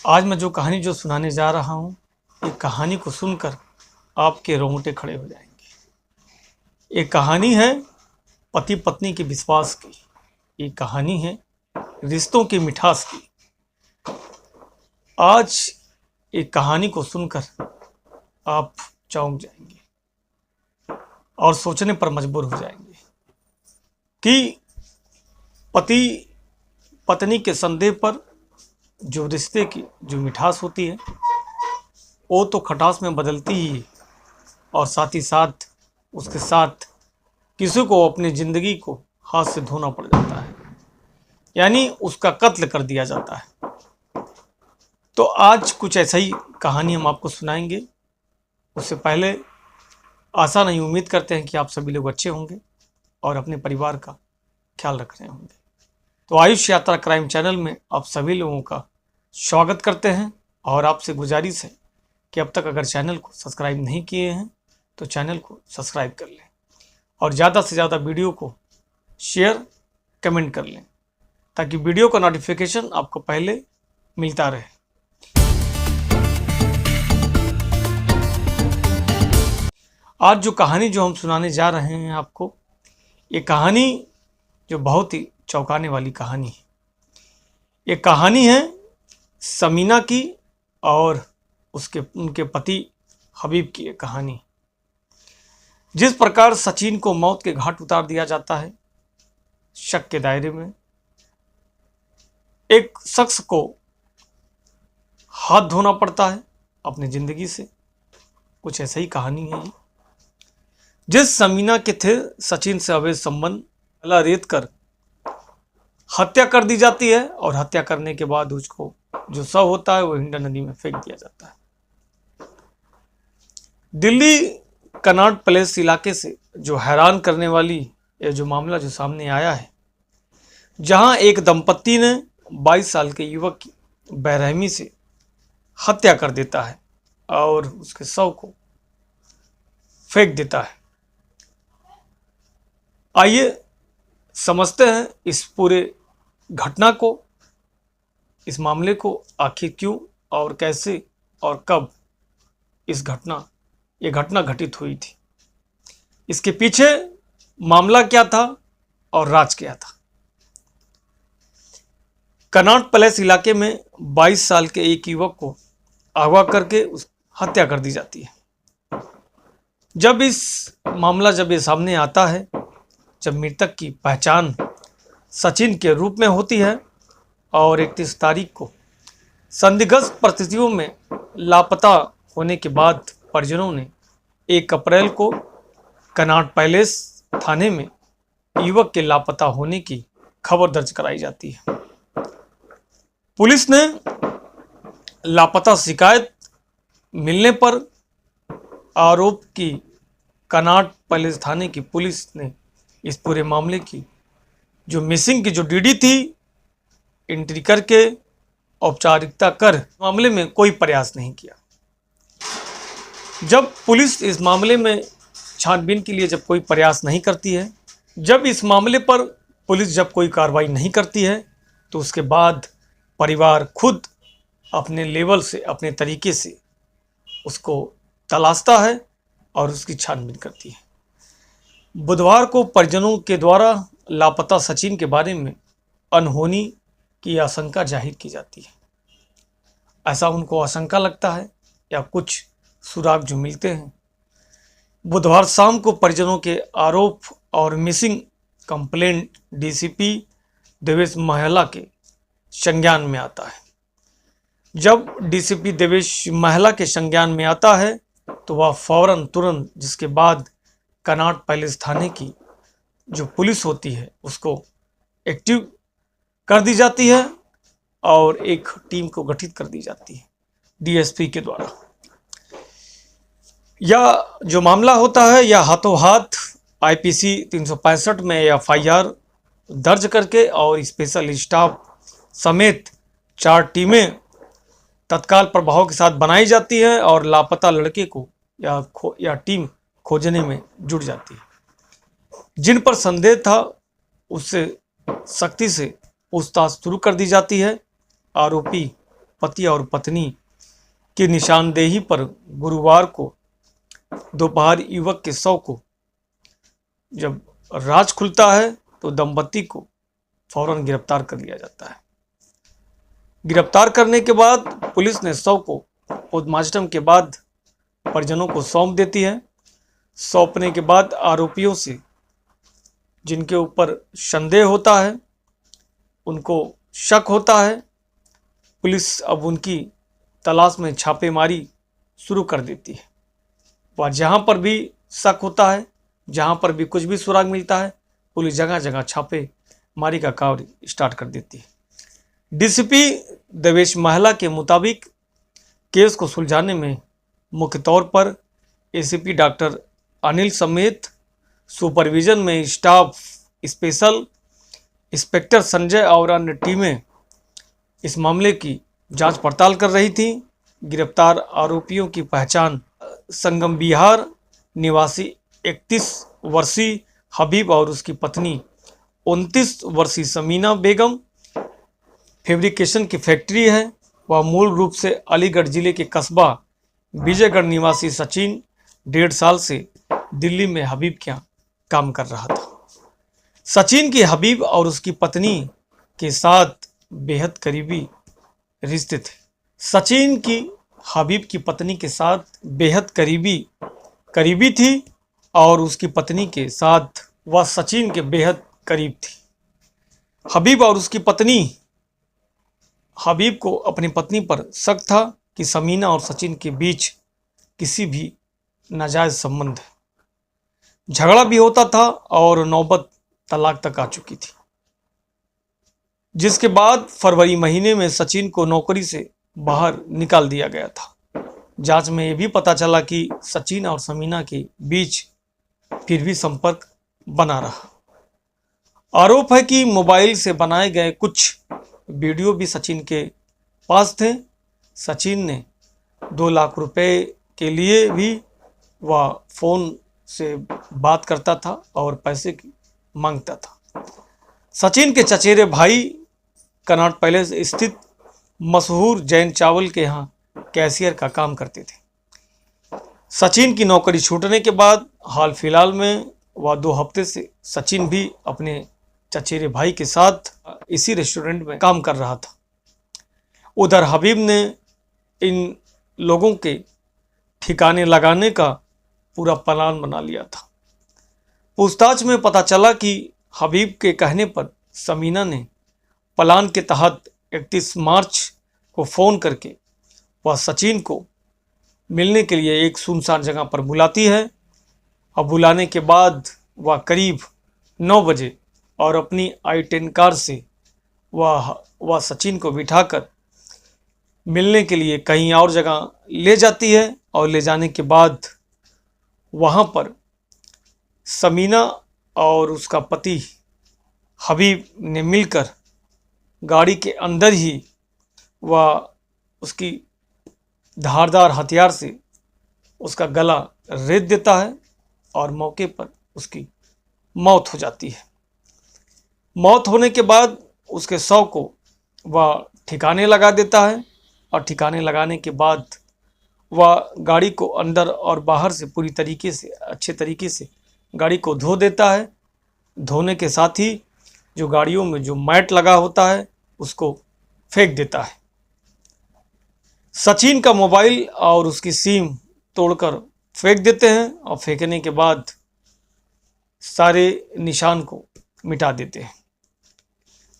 आज मैं जो कहानी सुनाने जा रहा हूँ, ये कहानी को सुनकर आपके रोंगटे खड़े हो जाएंगे। ये कहानी है पति पत्नी के विश्वास की। ये कहानी है रिश्तों की मिठास की। आज एक कहानी को सुनकर आप चौंक जाएंगे और सोचने पर मजबूर हो जाएंगे कि पति पत्नी के संदेह पर जो रिश्ते की जो मिठास होती है वो तो खटास में बदलती ही है, और साथ ही साथ उसके साथ किसी को अपनी ज़िंदगी को हाथ से धोना पड़ जाता है, यानी उसका कत्ल कर दिया जाता है। तो आज कुछ ऐसा ही कहानी हम आपको सुनाएंगे। उससे पहले आशा नहीं, उम्मीद करते हैं कि आप सभी लोग अच्छे होंगे और अपने परिवार का ख्याल रख रहे होंगे। तो आयुष यात्रा क्राइम चैनल में आप सभी लोगों का स्वागत करते हैं और आपसे गुजारिश है कि अब तक अगर चैनल को सब्सक्राइब नहीं किए हैं तो चैनल को सब्सक्राइब कर लें और ज़्यादा से ज़्यादा वीडियो को शेयर कमेंट कर लें ताकि वीडियो का नोटिफिकेशन आपको पहले मिलता रहे। आज जो कहानी हम सुनाने जा रहे हैं आपको, ये कहानी जो बहुत ही चौंकाने वाली कहानी है। ये कहानी है समीना की और उनके पति हबीब की। ये कहानी जिस प्रकार सचिन को मौत के घाट उतार दिया जाता है, शक के दायरे में एक शख्स को हाथ धोना पड़ता है अपनी जिंदगी से, कुछ ऐसा ही कहानी है ये। जिस समीना के थे सचिन से अवैध संबंध, गला रेत कर हत्या कर दी जाती है और हत्या करने के बाद उसको जो शव होता है वो हिंडन नदी में फेंक दिया जाता है। दिल्ली कनॉट प्लेस इलाके से जो हैरान करने वाली ये जो मामला जो सामने आया है, जहां एक दंपत्ति ने 22 साल के युवक की बेरहमी से हत्या कर देता है और उसके शव को फेंक देता है। आइए समझते हैं इस पूरे घटना को, इस मामले को, आखिर क्यों और कैसे और कब ये घटना घटित हुई थी, इसके पीछे मामला क्या था और राज क्या था। कनॉट प्लेस इलाके में 22 साल के एक युवक को अगवा करके हत्या कर दी जाती है। जब ये सामने आता है, जब मृतक की पहचान सचिन के रूप में होती है और 31 तारीख को संदिग्ध परिस्थितियों में लापता होने के बाद परिजनों ने 1 अप्रैल को कनॉट पैलेस थाने में युवक के लापता होने की खबर दर्ज कराई जाती है। पुलिस ने लापता शिकायत मिलने पर आरोप की कनॉट पैलेस थाने की पुलिस ने इस पूरे मामले की जो मिसिंग की जो डीडी थी एंट्री करके औपचारिकता कर मामले में कोई प्रयास नहीं किया। जब पुलिस इस मामले में छानबीन के लिए जब कोई प्रयास नहीं करती है, जब इस मामले पर पुलिस जब कोई कार्रवाई नहीं करती है, तो उसके बाद परिवार खुद अपने लेवल से, अपने तरीके से उसको तलाशता है और उसकी छानबीन करती है। बुधवार को परिजनों के द्वारा लापता सचिन के बारे में अनहोनी की आशंका जाहिर की जाती है। ऐसा उनको आशंका लगता है या कुछ सुराग जो मिलते हैं। बुधवार शाम को परिजनों के आरोप और मिसिंग कंप्लेंट डीसीपी देवेश महला के संज्ञान में आता है। जब डीसीपी देवेश महला के संज्ञान में आता है तो वह फौरन तुरंत जिसके बाद कनॉट पैलेस थाने की जो पुलिस होती है उसको एक्टिव कर दी जाती है और एक टीम को गठित कर दी जाती है डीएसपी के द्वारा। यह जो मामला होता है यह हाथों हाथ आईपीसी 365 में एफआईआर दर्ज करके और स्पेशल स्टाफ समेत 4 टीमें तत्काल प्रभाव के साथ बनाई जाती है और लापता लड़के को या टीम खोजने में जुट जाती है। जिन पर संदेह था उससे सख्ती से पूछताछ शुरू कर दी जाती है। आरोपी पति और पत्नी की निशानदेही पर गुरुवार को दोपहर युवक के शव को जब राज खुलता है तो दंपति को फौरन गिरफ्तार कर लिया जाता है। गिरफ्तार करने के बाद पुलिस ने शव को पोस्टमार्टम के बाद परिजनों को सौंप देती है। सौंपने के बाद आरोपियों से जिनके ऊपर संदेह होता है, उनको शक होता है, पुलिस अब उनकी तलाश में छापेमारी शुरू कर देती है। वह जहाँ पर भी शक होता है, जहाँ पर भी कुछ भी सुराग मिलता है, पुलिस जगह जगह छापेमारी का कार्य स्टार्ट कर देती है। डीसीपी देवेश महला के मुताबिक केस को सुलझाने में मुख्य तौर पर एसीपी डॉक्टर अनिल समेत सुपरविजन में स्टाफ स्पेशल इंस्पेक्टर संजय और अन्य टीमें इस मामले की जांच पड़ताल कर रही थी। गिरफ्तार आरोपियों की पहचान संगम बिहार निवासी 31 वर्षीय हबीब और उसकी पत्नी 29 वर्षीय समीना बेगम, फैब्रिकेशन की फैक्ट्री है। वह मूल रूप से अलीगढ़ जिले के कस्बा विजयगढ़ निवासी सचिन 1.5 साल से दिल्ली में हबीब के यहाँ काम कर रहा था। सचिन की हबीब और उसकी पत्नी के साथ बेहद करीबी रिश्ते थे। सचिन की हबीब की पत्नी के साथ बेहद करीबी थी और उसकी पत्नी के साथ वह सचिन के बेहद करीब थी। हबीब और उसकी पत्नी हबीब को अपनी पत्नी पर शक था कि समीना और सचिन के बीच किसी भी नाजायज संबंध है। झगड़ा भी होता था और नौबत तलाक तक आ चुकी थी, जिसके बाद फरवरी महीने में सचिन को नौकरी से बाहर निकाल दिया गया था। जांच में यह भी पता चला कि सचिन और समीना के बीच फिर भी संपर्क बना रहा। आरोप है कि मोबाइल से बनाए गए कुछ वीडियो भी सचिन के पास थे। सचिन ने 2 लाख रुपए के लिए भी वह फोन से बात करता था और पैसे की मांगता था। सचिन के चचेरे भाई कनॉट पैलेस स्थित मशहूर जैन चावल के यहाँ कैशियर का काम करते थे। सचिन की नौकरी छूटने के बाद हाल फिलहाल में वह 2 हफ्ते से सचिन भी अपने चचेरे भाई के साथ इसी रेस्टोरेंट में काम कर रहा था। उधर हबीब ने इन लोगों के ठिकाने लगाने का पूरा प्लान बना लिया था। पूछताछ में पता चला कि हबीब के कहने पर समीना ने प्लान के तहत 31 मार्च को फ़ोन करके वह सचिन को मिलने के लिए एक सुनसान जगह पर बुलाती है और बुलाने के बाद वह करीब 9 बजे और अपनी i10 कार से वह सचिन को बिठाकर मिलने के लिए कहीं और जगह ले जाती है और ले जाने के बाद वहाँ पर समीना और उसका पति हबीब ने मिलकर गाड़ी के अंदर ही वह उसकी धारदार हथियार से उसका गला रेत देता है और मौके पर उसकी मौत हो जाती है। मौत होने के बाद उसके शव को वह ठिकाने लगा देता है और ठिकाने लगाने के बाद वह गाड़ी को अंदर और बाहर से पूरी तरीके से अच्छे तरीके से गाड़ी को धो देता है। धोने के साथ ही जो गाड़ियों में जो मैट लगा होता है उसको फेंक देता है। सचिन का मोबाइल और उसकी सिम तोड़कर फेंक देते हैं और फेंकने के बाद सारे निशान को मिटा देते हैं।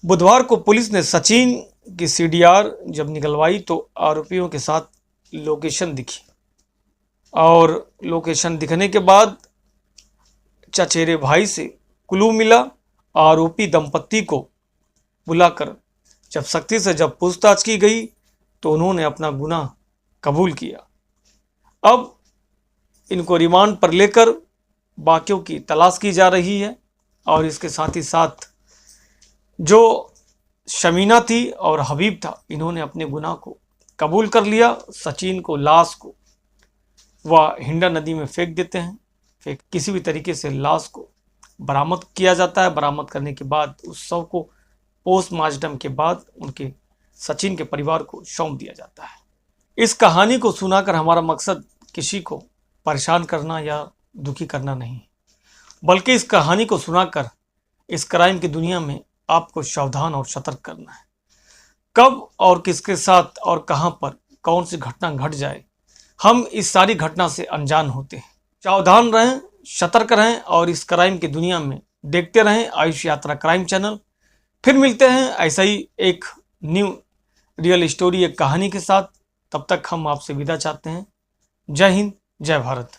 बुधवार को पुलिस ने सचिन की सीडीआर जब निकलवाई तो आरोपियों के साथ लोकेशन दिखी और लोकेशन दिखने के बाद चचेरे भाई से क्लू मिला। आरोपी दंपत्ति को बुलाकर जब सख्ती से जब पूछताछ की गई तो उन्होंने अपना गुनाह कबूल किया। अब इनको रिमांड पर लेकर बाकियों की तलाश की जा रही है और इसके साथ ही साथ जो शमीना थी और हबीब था, इन्होंने अपने गुनाह को कबूल कर लिया। सचिन को लाश को वह हिंडा नदी में फेंक देते हैं। फिर किसी भी तरीके से लाश को बरामद किया जाता है। बरामद करने के बाद उस शव को पोस्टमार्टम के बाद उनके सचिन के परिवार को सौंप दिया जाता है। इस कहानी को सुनाकर हमारा मकसद किसी को परेशान करना या दुखी करना नहीं, बल्कि इस कहानी को सुनाकर इस क्राइम की दुनिया में आपको सावधान और सतर्क करना है। कब और किसके साथ और कहां पर कौन सी घटना घट जाए, हम इस सारी घटना से अनजान होते हैं। सावधान रहें, सतर्क रहें और इस क्राइम की दुनिया में देखते रहें आयुष यात्रा क्राइम चैनल। फिर मिलते हैं ऐसा ही एक न्यू रियल स्टोरी, एक कहानी के साथ। तब तक हम आपसे विदा चाहते हैं। जय हिंद, जय भारत।